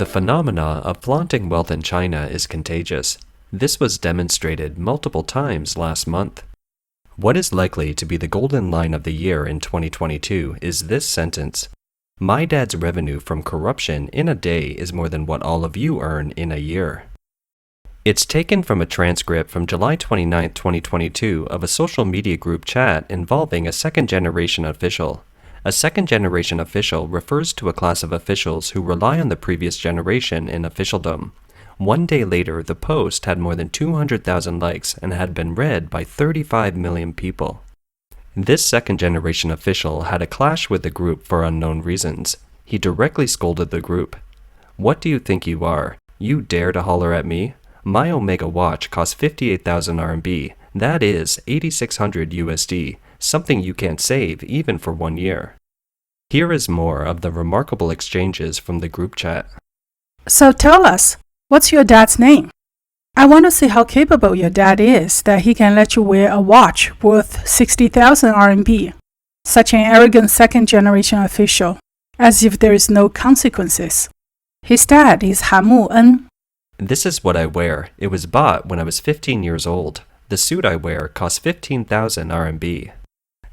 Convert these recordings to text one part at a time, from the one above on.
The phenomena of flaunting wealth in China is contagious. This was demonstrated multiple times last month. What is likely to be the golden line of the year in 2022 is this sentence: "My dad's revenue from corruption in a day is more than what all of you earn in a year." It's taken from a transcript from July 29, 2022 of a social media group chat involving a second-generation official. A second-generation official refers to a class of officials who rely on the previous generation in officialdom. One day later, the post had more than 200,000 likes and had been read by 35 million people. This second-generation official had a clash with the group for unknown reasons. He directly scolded the group. "What do you think you are? You dare to holler at me? My Omega watch costs 58,000 RMB. That is 8,600 USD, something you can't save even for 1 year." Here is more of the remarkable exchanges from the group chat. So tell us, what's your dad's name? I want to see how capable your dad is that he can let you wear a watch worth 60,000 RMB. Such an arrogant second-generation official, as if there is no consequences. His dad is Han Mu-en. "This is what I wear. It was bought when I was 15 years old. The suit I wear costs 15,000 RMB.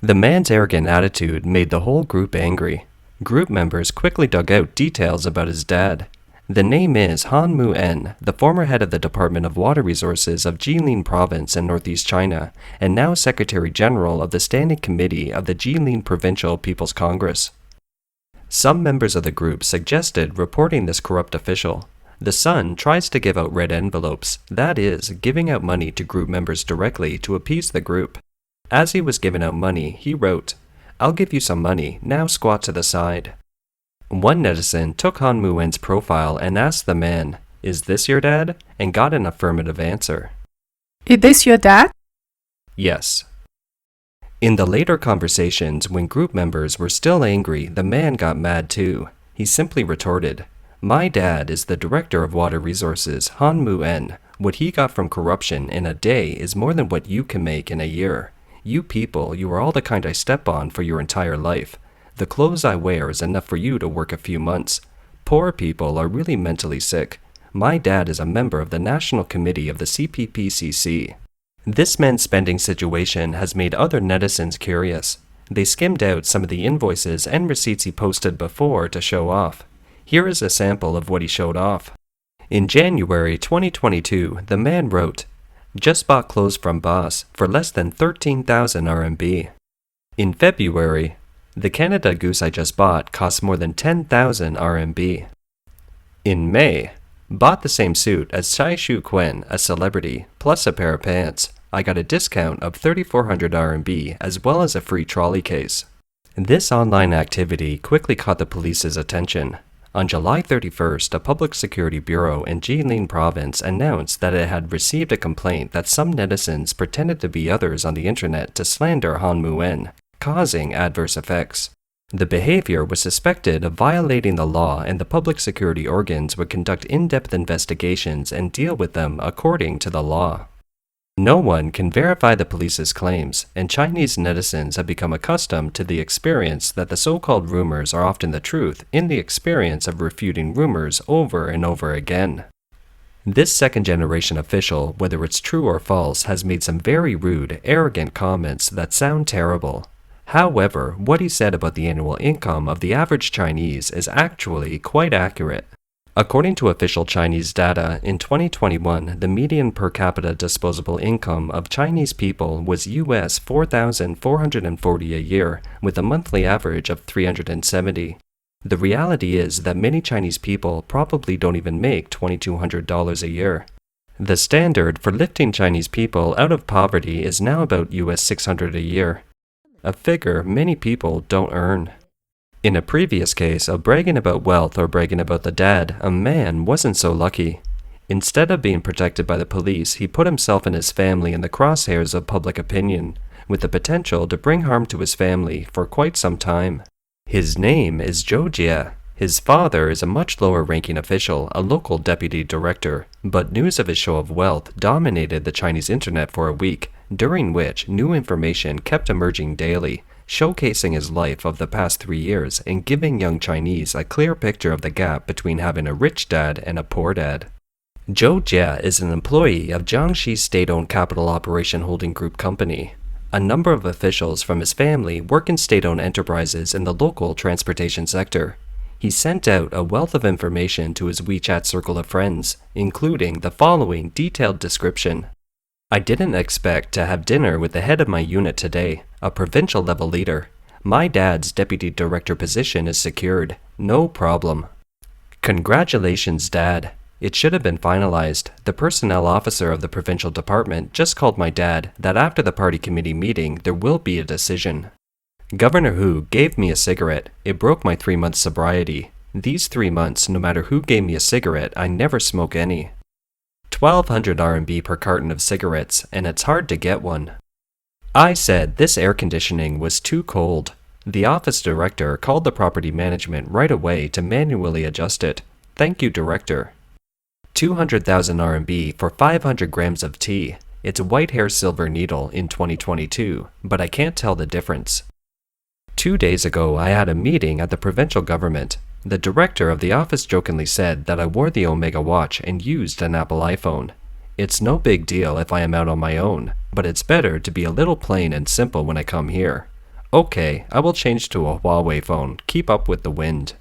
The man's arrogant attitude made the whole group angry. Group members quickly dug out details about his dad. The name is Han Mu-en, the former head of the Department of Water Resources of Jilin Province in northeast China, and now Secretary General of the Standing Committee of the Jilin Provincial People's Congress. Some members of the group suggested reporting this corrupt official. The son tries to give out red envelopes, that is, giving out money to group members directly to appease the group. As he was giving out money, he wrote, "I'll give you some money, now squat to the side." One netizen took Han Mu-en's profile and asked the man, "Is this your dad?" and got an affirmative answer. Is this your dad? Yes. In the later conversations, when group members were still angry, the man got mad too. He simply retorted, "My dad is the Director of Water Resources, Han Mu-en. What he got from corruption in a day is more than what you can make in a year. You people, you are all the kind I step on for your entire life. The clothes I wear is enough for you to work a few months. Poor people are really mentally sick. My dad is a member of the National Committee of the CPPCC." This man's spending situation has made other netizens curious. They skimmed out some of the invoices and receipts he posted before to show off. Here is a sample of what he showed off. In January 2022, the man wrote, "Just bought clothes from boss for less than 13,000 RMB. In February, the Canada Goose I just bought costs more than 10,000 RMB. In May, bought the same suit as Chai Shu Quen, a celebrity, plus a pair of pants. I got a discount of 3,400 RMB as well as a free trolley case." This online activity quickly caught the police's attention. On July 31st, a public security bureau in Jilin Province announced that it had received a complaint that some netizens pretended to be others on the internet to slander Han Mu-en, causing adverse effects. The behavior was suspected of violating the law, and the public security organs would conduct in-depth investigations and deal with them according to the law. No one can verify the police's claims, and Chinese netizens have become accustomed to the experience that the so-called rumors are often the truth in the experience of refuting rumors over and over again. This second-generation official, whether it's true or false, has made some very rude, arrogant comments that sound terrible. However, what he said about the annual income of the average Chinese is actually quite accurate. According to official Chinese data, in 2021, the median per capita disposable income of Chinese people was US $4,440 a year, with a monthly average of 370. The reality is that many Chinese people probably don't even make $2,200 a year. The standard for lifting Chinese people out of poverty is now about US $600 a year, a figure many people don't earn. In a previous case of bragging about wealth or bragging about the dad, a man wasn't so lucky. Instead of being protected by the police, he put himself and his family in the crosshairs of public opinion, with the potential to bring harm to his family for quite some time. His name is Zhou. His father is a much lower-ranking official, a local deputy director, but news of his show of wealth dominated the Chinese internet for a week, during which new information kept emerging daily, showcasing his life of the past 3 years and giving young Chinese a clear picture of the gap between having a rich dad and a poor dad. Zhou Jie is an employee of Jiangxi State-Owned Capital Operation Holding Group Company. A number of officials from his family work in state-owned enterprises in the local transportation sector. He sent out a wealth of information to his WeChat circle of friends, including the following detailed description. I didn't expect to have dinner with the head of my unit today, a provincial-level leader. My dad's deputy director position is secured. No problem. Congratulations, Dad. It should have been finalized. The personnel officer of the provincial department just called my dad that after the party committee meeting there will be a decision. Governor Hu gave me a cigarette. It broke my 3-month sobriety. These 3 months, no matter who gave me a cigarette, I never smoke any. 1,200 RMB per carton of cigarettes, and it's hard to get one. I said this air conditioning was too cold. The office director called the property management right away to manually adjust it. Thank you, director. 200,000 RMB for 500 grams of tea. It's white hair silver needle in 2022, but I can't tell the difference. 2 days ago, I had a meeting at the provincial government. The director of the office jokingly said that I wore the Omega watch and used an Apple iPhone. It's no big deal if I am out on my own, but it's better to be a little plain and simple when I come here. Okay, I will change to a Huawei phone. Keep up with the wind.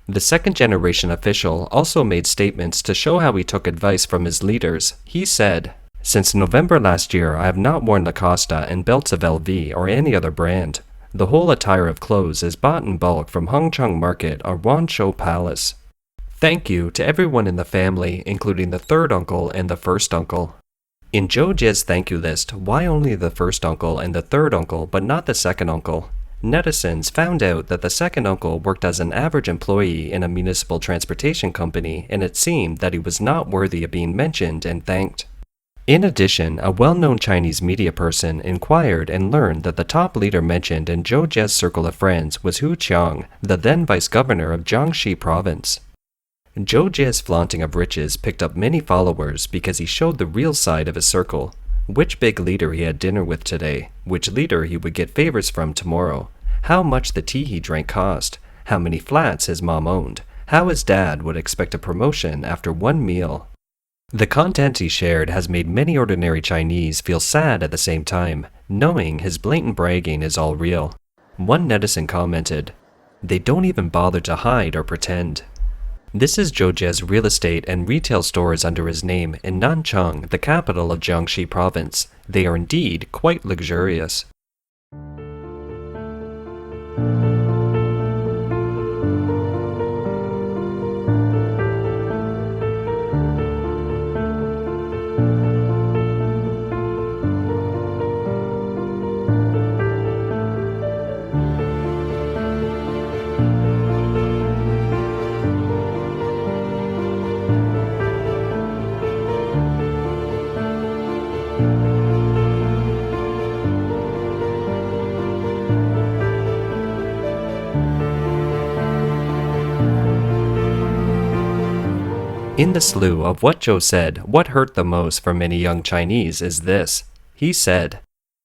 The second-generation official also made statements to show how he took advice from his leaders. He said, "Since November last year, I have not worn Lacoste and belts of LV or any other brand. The whole attire of clothes is bought in bulk from Hongcheng Market or Wanshou Palace. Thank you to everyone in the family, including the third uncle and the first uncle." In Zhou Jie's thank you list, why only the first uncle and the third uncle but not the second uncle? Netizens found out that the second uncle worked as an average employee in a municipal transportation company, and it seemed that he was not worthy of being mentioned and thanked. In addition, a well-known Chinese media person inquired and learned that the top leader mentioned in Zhou Jie's circle of friends was Hu Qiang, the then vice-governor of Jiangxi province. Zhou Jie's flaunting of riches picked up many followers because he showed the real side of his circle. Which big leader he had dinner with today, which leader he would get favors from tomorrow, how much the tea he drank cost, how many flats his mom owned, how his dad would expect a promotion after one meal. The content he shared has made many ordinary Chinese feel sad at the same time, knowing his blatant bragging is all real. One netizen commented, "They don't even bother to hide or pretend." This is Zhou Jie's real estate and retail stores under his name in Nanchang, the capital of Jiangxi province. They are indeed quite luxurious. In the slew of what Zhou said, what hurt the most for many young Chinese is this. He said,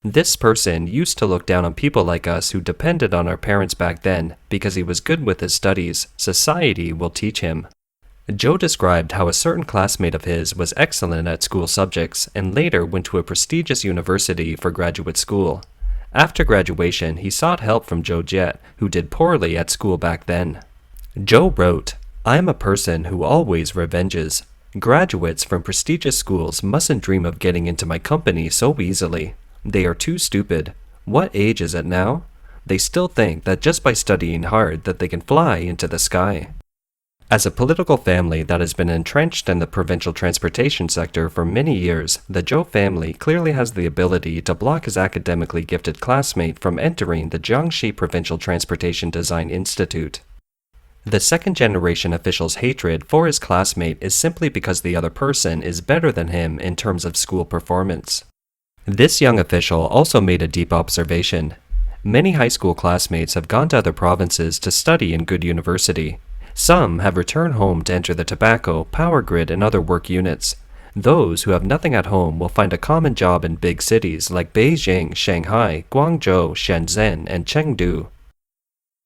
"This person used to look down on people like us who depended on our parents back then because he was good with his studies. Society will teach him." Zhou described how a certain classmate of his was excellent at school subjects and later went to a prestigious university for graduate school. After graduation, he sought help from Zhou Jie, who did poorly at school back then. Zhou wrote, "I am a person who always revenges. Graduates from prestigious schools mustn't dream of getting into my company so easily. They are too stupid. What age is it now? They still think that just by studying hard that they can fly into the sky." As a political family that has been entrenched in the provincial transportation sector for many years, the Zhou family clearly has the ability to block his academically gifted classmate from entering the Jiangxi Provincial Transportation Design Institute. The second-generation official's hatred for his classmate is simply because the other person is better than him in terms of school performance. This young official also made a deep observation. Many high school classmates have gone to other provinces to study in good university. Some have returned home to enter the tobacco, power grid, and other work units. Those who have nothing at home will find a common job in big cities like Beijing, Shanghai, Guangzhou, Shenzhen, and Chengdu.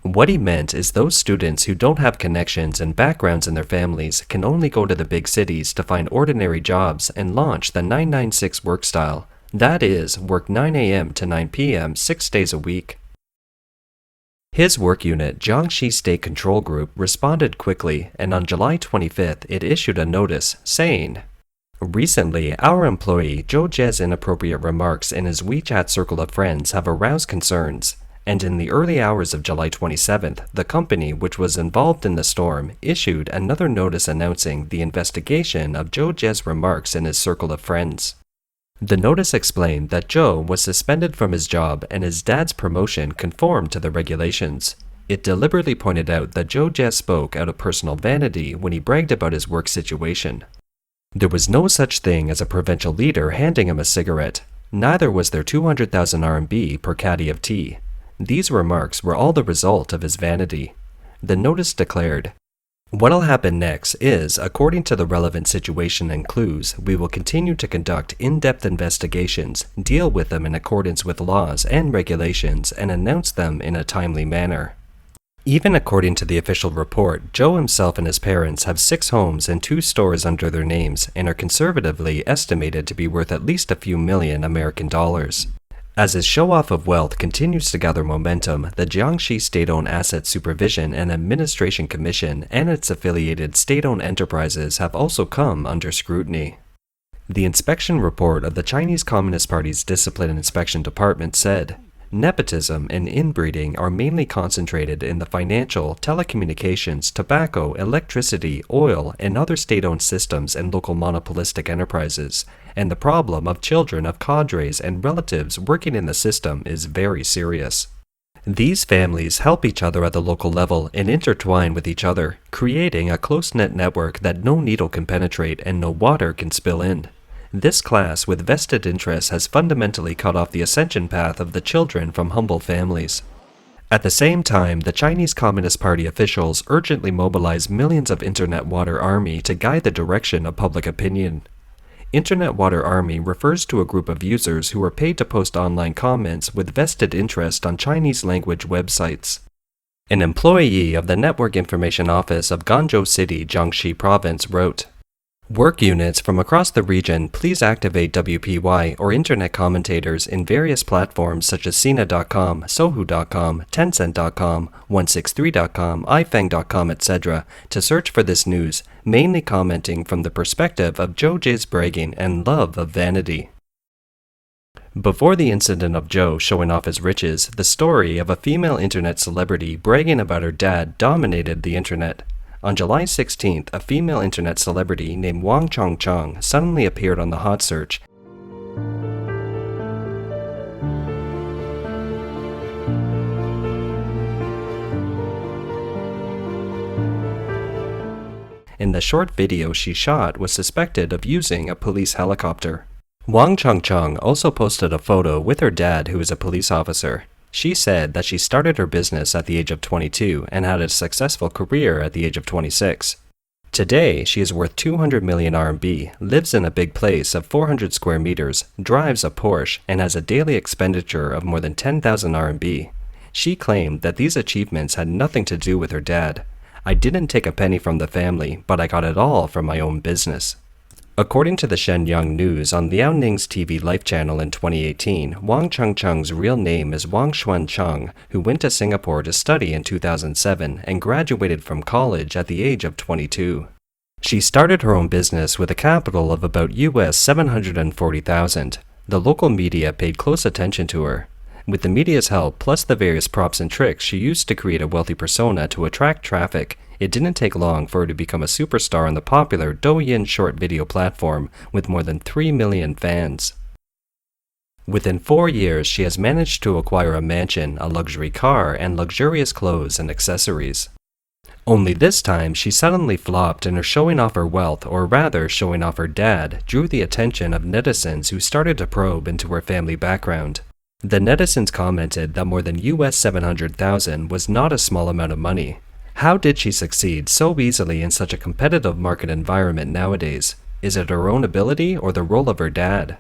What he meant is those students who don't have connections and backgrounds in their families can only go to the big cities to find ordinary jobs and launch the 996 work style. That is, work 9 a.m. to 9 p.m. 6 days a week. His work unit, Jiangxi State Control Group, responded quickly, and on July 25th it issued a notice saying, "Recently, our employee Zhou Jie's inappropriate remarks in his WeChat circle of friends have aroused concerns, and in the early hours of July 27th, the company which was involved in the storm issued another notice announcing the investigation of Zhou Jie's remarks in his circle of friends." The notice explained that Zhou was suspended from his job and his dad's promotion conformed to the regulations. It deliberately pointed out that Zhou Jie spoke out of personal vanity when he bragged about his work situation. There was no such thing as a provincial leader handing him a cigarette. Neither was there 200,000 RMB per caddy of tea. These remarks were all the result of his vanity. The notice declared, "What'll happen next is, according to the relevant situation and clues, we will continue to conduct in-depth investigations, deal with them in accordance with laws and regulations, and announce them in a timely manner." Even according to the official report, Zhou himself and his parents have 6 homes and 2 stores under their names and are conservatively estimated to be worth at least a few million American dollars. As his show-off of wealth continues to gather momentum, the Jiangxi State-Owned Asset Supervision and Administration Commission and its affiliated state-owned enterprises have also come under scrutiny. The inspection report of the Chinese Communist Party's Discipline Inspection Department said, "Nepotism and inbreeding are mainly concentrated in the financial, telecommunications, tobacco, electricity, oil, and other state-owned systems and local monopolistic enterprises, and the problem of children of cadres and relatives working in the system is very serious." These families help each other at the local level and intertwine with each other, creating a close-knit network that no needle can penetrate and no water can spill in. This class with vested interests has fundamentally cut off the ascension path of the children from humble families. At the same time, the Chinese Communist Party officials urgently mobilize millions of Internet Water Army to guide the direction of public opinion. Internet Water Army refers to a group of users who are paid to post online comments with vested interest on Chinese language websites. An employee of the Network Information Office of Ganzhou City, Jiangxi Province wrote, "Work units from across the region, please activate WPY or internet commentators in various platforms such as Sina.com, Sohu.com, Tencent.com, 163.com, ifeng.com, etc. to search for this news, mainly commenting from the perspective of Zhou Jie's bragging and love of vanity." Before the incident of Zhou showing off his riches, the story of a female internet celebrity bragging about her dad dominated the internet. On July 16th, a female internet celebrity named Wang Chongcheng suddenly appeared on the hot search. In the short video she shot was suspected of using a police helicopter. Wang Chongcheng also posted a photo with her dad, who is a police officer. She said that she started her business at the age of 22 and had a successful career at the age of 26. Today, she is worth 200 million RMB, lives in a big place of 400 square meters, drives a Porsche, and has a daily expenditure of more than 10,000 RMB. She claimed that these achievements had nothing to do with her dad. "I didn't take a penny from the family, but I got it all from my own business." According to the Shenyang News on Liao Ning's TV Life channel in 2018, Wang Chongcheng's real name is Wang Xuancheng, who went to Singapore to study in 2007 and graduated from college at the age of 22. She started her own business with a capital of about US 740,000. The local media paid close attention to her. With the media's help, plus the various props and tricks she used to create a wealthy persona to attract traffic, it didn't take long for her to become a superstar on the popular Douyin short video platform with more than 3 million fans. Within 4 years, she has managed to acquire a mansion, a luxury car, and luxurious clothes and accessories. Only this time, she suddenly flopped, and her showing off her wealth, or rather showing off her dad, drew the attention of netizens who started to probe into her family background. The netizens commented that more than US 700,000 was not a small amount of money. How did she succeed so easily in such a competitive market environment nowadays? Is it her own ability or the role of her dad?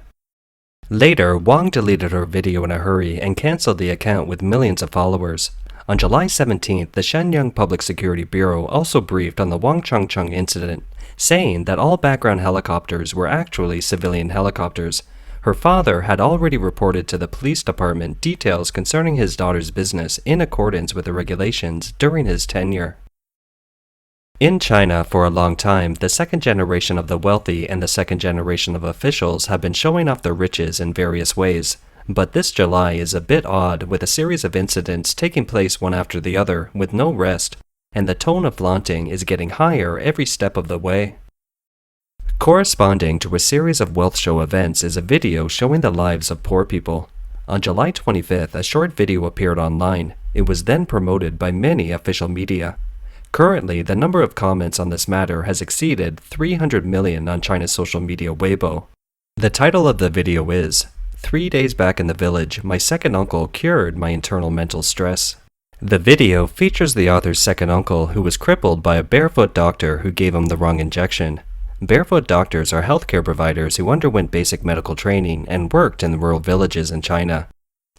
Later, Wang deleted her video in a hurry and canceled the account with millions of followers. On July 17th, the Shenyang Public Security Bureau also briefed on the Wang Changcheng incident, saying that all background helicopters were actually civilian helicopters. Her father had already reported to the police department details concerning his daughter's business in accordance with the regulations during his tenure. In China, for a long time, the second generation of the wealthy and the second generation of officials have been showing off their riches in various ways. But this July is a bit odd, with a series of incidents taking place one after the other with no rest, and the tone of flaunting is getting higher every step of the way. Corresponding to a series of wealth show events is a video showing the lives of poor people. On July 25th, a short video appeared online. It was then promoted by many official media. Currently, the number of comments on this matter has exceeded 300 million on China's social media Weibo. The title of the video is, 3 days back in the village, my second uncle cured my internal mental stress. The video features the author's second uncle who was crippled by a barefoot doctor who gave him the wrong injection. Barefoot doctors are healthcare providers who underwent basic medical training and worked in rural villages in China.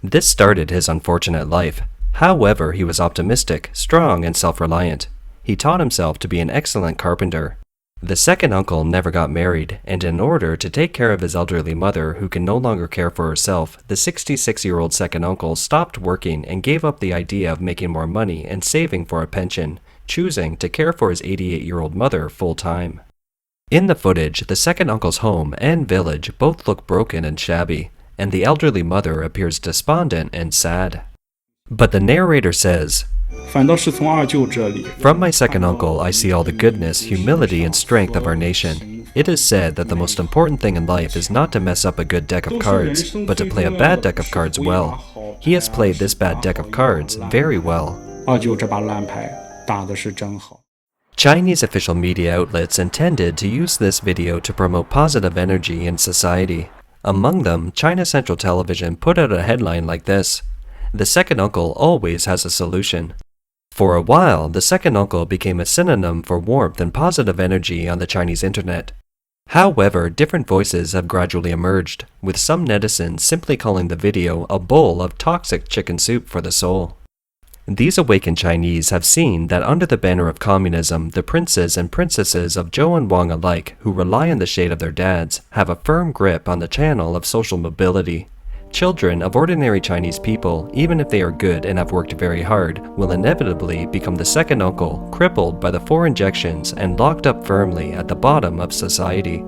This started his unfortunate life. However, he was optimistic, strong, and self-reliant. He taught himself to be an excellent carpenter. The second uncle never got married, and in order to take care of his elderly mother who can no longer care for herself, the 66-year-old second uncle stopped working and gave up the idea of making more money and saving for a pension, choosing to care for his 88-year-old mother full-time. In the footage, the second uncle's home and village both look broken and shabby, and the elderly mother appears despondent and sad. But the narrator says, from my second uncle, I see all the goodness, humility, and strength of our nation. It is said that the most important thing in life is not to mess up a good deck of cards, but to play a bad deck of cards well. He has played this bad deck of cards very well. Chinese official media outlets intended to use this video to promote positive energy in society. Among them, China Central Television put out a headline like this, "The second uncle always has a solution." For a while, the second uncle became a synonym for warmth and positive energy on the Chinese internet. However, different voices have gradually emerged, with some netizens simply calling the video a bowl of toxic chicken soup for the soul. These awakened Chinese have seen that under the banner of communism, the princes and princesses of Zhou and Wang alike, who rely on the shade of their dads, have a firm grip on the channel of social mobility. Children of ordinary Chinese people, even if they are good and have worked very hard, will inevitably become the second uncle, crippled by the 4 injections and locked up firmly at the bottom of society.